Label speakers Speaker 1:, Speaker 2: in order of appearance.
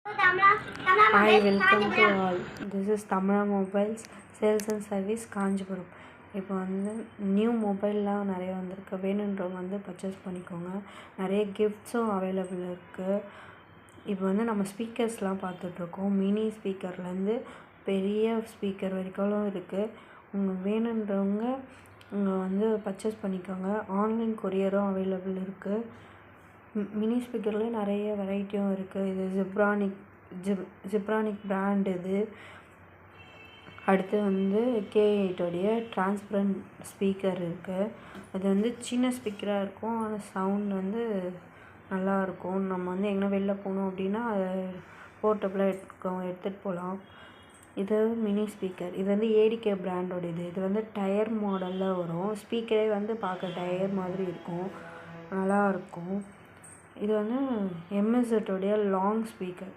Speaker 1: Hi, welcome to all. This is Tamara Mobiles Sales and Service Kanchipuram. இப்போ new மொபைல்லாம் நிறைய வந்திருக்கு. வேணுன்றவங்க பர்ச்சேஸ் பண்ணிக்கோங்க. நிறைய கிஃப்ட்ஸும் அவைலபிள் இருக்குது. இப்போ நம்ம ஸ்பீக்கர்ஸ்லாம் பார்த்துட்ருக்கோம். மினி ஸ்பீக்கர்லேருந்து பெரிய ஸ்பீக்கர் வரைக்கும் இருக்குது. உங்களுக்கு வேணுன்றவங்க பர்ச்சேஸ் பண்ணிக்கோங்க. ஆன்லைன் கொரியரும் அவைலபிள் இருக்குது. மினி ஸ்பீக்கர்லேயே நிறைய வெரைட்டியும் இருக்குது. இது ஜிப்ரானிக் பிராண்ட். இது அடுத்து K8 டிரான்ஸ்பரண்ட் ஸ்பீக்கர் இருக்குது. அது சின்ன ஸ்பீக்கராக இருக்கும், ஆனால் சவுண்ட் நல்லாயிருக்கும். நம்ம எங்கே வெளில போனோம் அப்படின்னா அதை போர்ட்டபிளாக எடுத்துகிட்டு போகலாம். இது மினி ஸ்பீக்கர். இது ADK பிராண்டோட. இது டயர் மாடலில் வரும். ஸ்பீக்கரே பார்க்க டயர் மாதிரி இருக்கும், நல்லாயிருக்கும். இது MSZ லாங் ஸ்பீக்கர்.